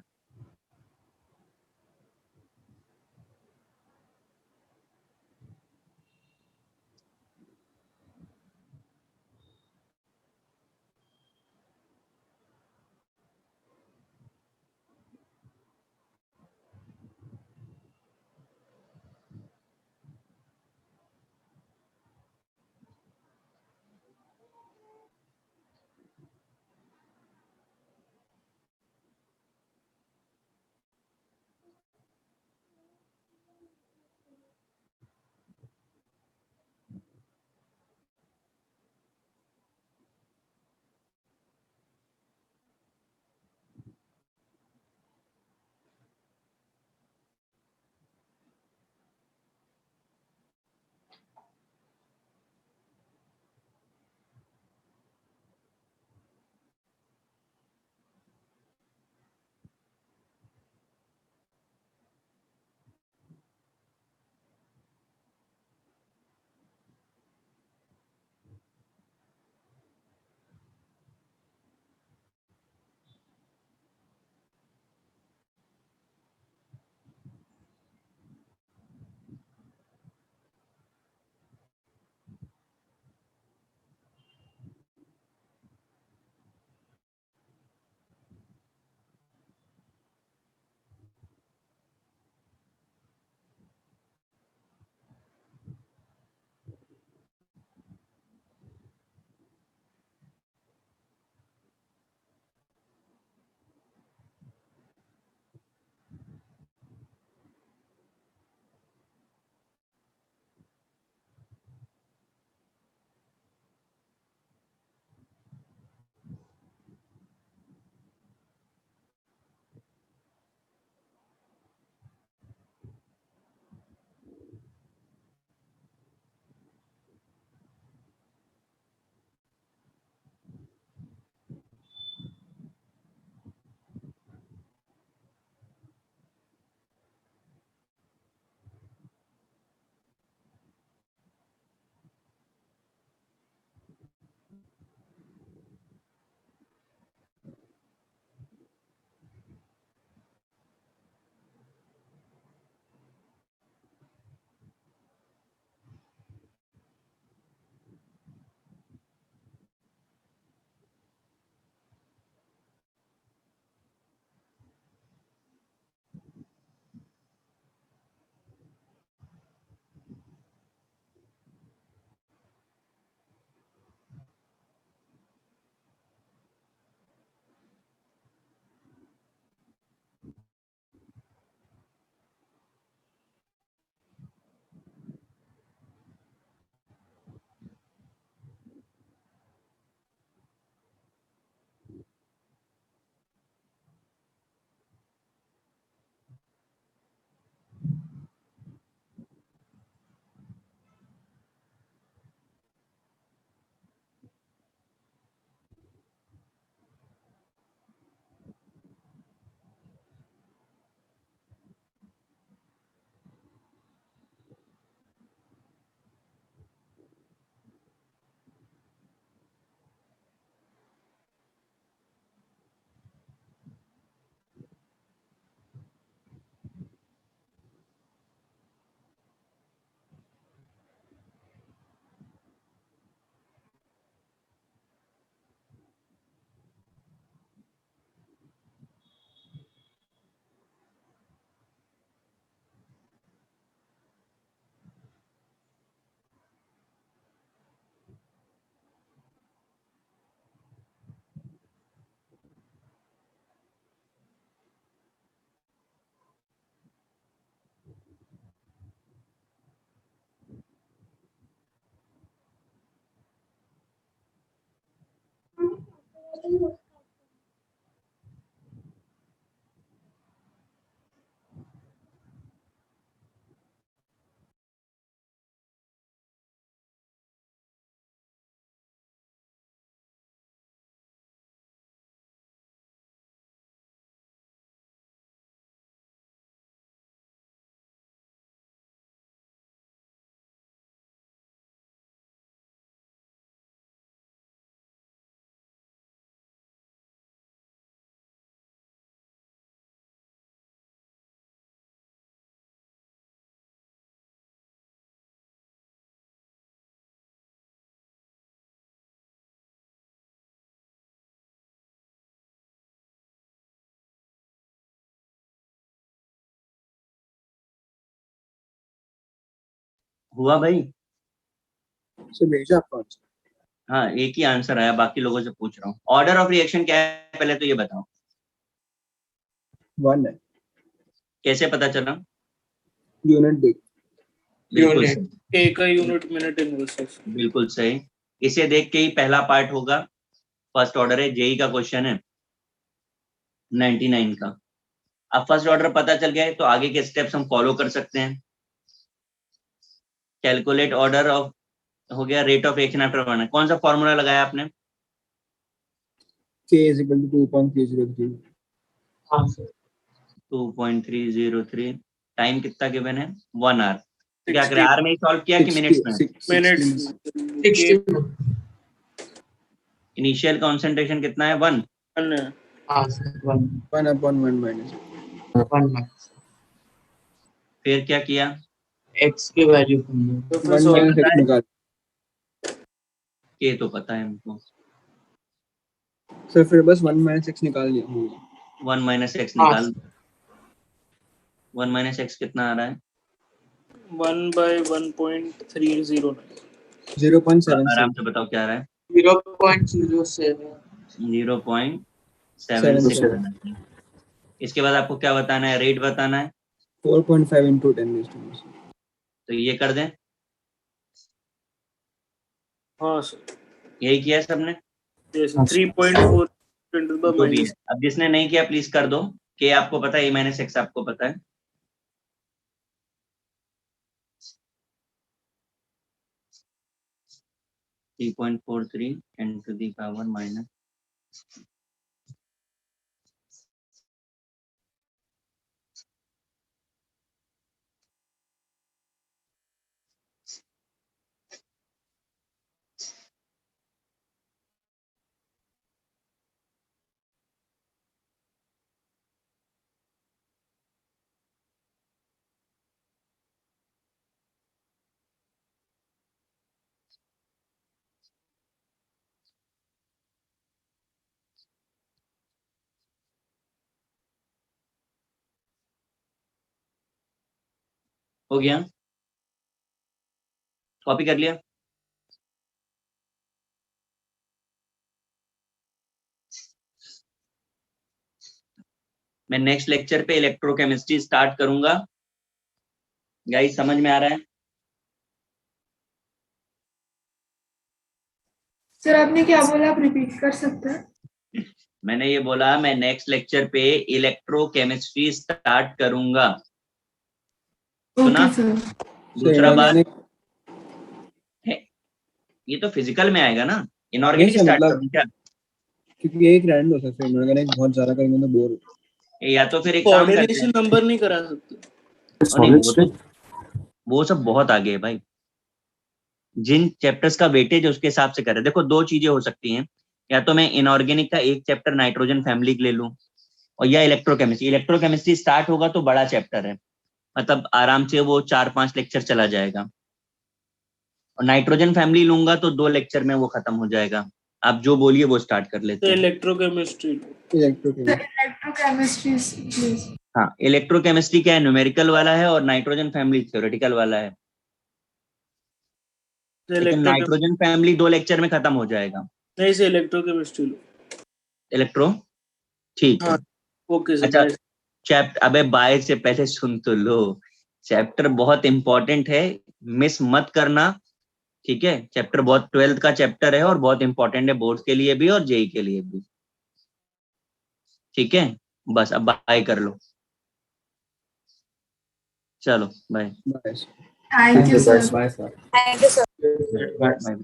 हुआ भाई? Sir भेजा आपको answer. हाँ, एक ही answer आया, बाकी लोगों से पूछ रहा हूँ। ऑर्डर ऑफ रिएक्शन क्या है पहले तो ये बताओ, 1 है। कैसे पता चला? यूनिट देख। बिल्कुल Unit. सही, A का यूनिट मिनट इनवर्स। बिल्कुल सही। इसे देख के ही पहला पार्ट होगा, फर्स्ट ऑर्डर है, जेई का क्वेश्चन है 99 का। अब फर्स्ट ऑर्डर पता चल गया है तो आगे के स्टेप्स हम फॉलो कर सकते हैं। कैलकुलेट ऑर्डर ऑफ हो गया, रेट ऑफ रिएक्शन आफ्टर 1 है। कौन सा फॉर्मूला लगाया आपने? K is equal to 2.303। हाँ सर 2.303। टाइम कितना गिवन है? 1 आवर। क्या करें, आर में ही सॉल्व किया कि मिनट्स में? मिनट्स। इनिशियल कंसंट्रेशन कितना है? 1। हाँ सर 1 1/1 minus 1 फिर क्या किया? x की वैल्यू करनी है। तो फिर 1 सॉल्व minus x निकाल। ये तो पता है हमको। सर फिर बस 1 minus x निकाल लिया होगा। 1 माइनस एक्स हाँ, निकाल। 1 माइनस एक्स कितना आ रहा है? 1/1.309। 0.76 आराम से बताओ क्या आ रहा है? 0.07 0.76। इसके बाद आपको क्या बताना है? रेट बताना है। 4.5 into 10⁻²। तो ये कर दें। हाँ सर, यही किया है सबने? हाँ, 3.4 into the जो भी है। minus। अब जिसने नहीं किया प्लीज कर दो। के आपको पता है, ए माइनस एक्स आपको पता है। (3.43 10 to the power minus) हो गया? कॉपी कर लिया? मैं नेक्स्ट लेक्चर पे इलेक्ट्रोकेमिस्ट्री स्टार्ट करूंगा। गाइस समझ में आ रहा है? सर आपने क्या बोला, आप रिपीट कर सकते हैं? मैंने ये बोला मैं नेक्स्ट लेक्चर पे इलेक्ट्रोकेमिस्ट्री स्टार्ट करूंगा। सुना? Okay sir. दूसरा बात इनऑर्गेनिक है, ये तो फिजिकल में आएगा ना। इनऑर्गेनिक नहीं सर, स्टार्ट मतलब करूं क्या? क्योंकि एक रैंड हो सकता है, इनऑर्गेनिक बहुत ज्यादा करेंगे तो बोर। या तो फिर एक काम करते कोऑर्डिनेशन हैं। नंबर नहीं करा सकते? और नहीं, वो सब बहुत आगे है भाई। जिन चैप्टर्स का वेटेज उसके हिसाब से करे। देखो दो चीजें हो सकती हैं, या तो मैं इनऑर्गेनिक का एक चैप्टर नाइट्रोजन फैमिली ले लूं, और या इलेक्ट्रोकेमिस्ट्री। इलेक्ट्रोकेमिस्ट्री स्टार्ट होगा तो बड़ा चैप्टर है, मतलब आराम से वो 4-5 लेक्चर चला जाएगा। और नाइट्रोजन फैमिली लूंगा तो 2 लेक्चर में वो खत्म हो जाएगा। आप जो बोलिए वो स्टार्ट कर लेते तो हैं। इलेक्ट्रोकेमिस्ट्री। Electrochemistry please. हाँ, इलेक्ट्रोकेमिस्ट्री क्या है, न्यूमेरिकल वाला है, और नाइट्रोजन फैमिली थ्योरेटिकल वाला है। लेकिन नाइट्रोजन फैमिली 2 लेक्चर में खत्म हो जाएगा। नहीं से इलेक्ट्रोकेमिस्ट्री लो। इलेक्ट्रो, ठीक है। हाँ ओके सर, अच्छा, बाय। चैप्टर, अबे बाय से पहले सुन तो लो। चैप्टर बहुत इंपॉर्टेंट है, मिस मत करना, ठीक है। चैप्टर बहुत 12th का चैप्टर है और बहुत इंपॉर्टेंट है, बोर्ड के लिए भी और जेई के लिए भी, ठीक है। बस अब बाय कर लो, चलो bye. Bye. Thank you sir. Bye sir. Thank you, sir. Bye. Bye.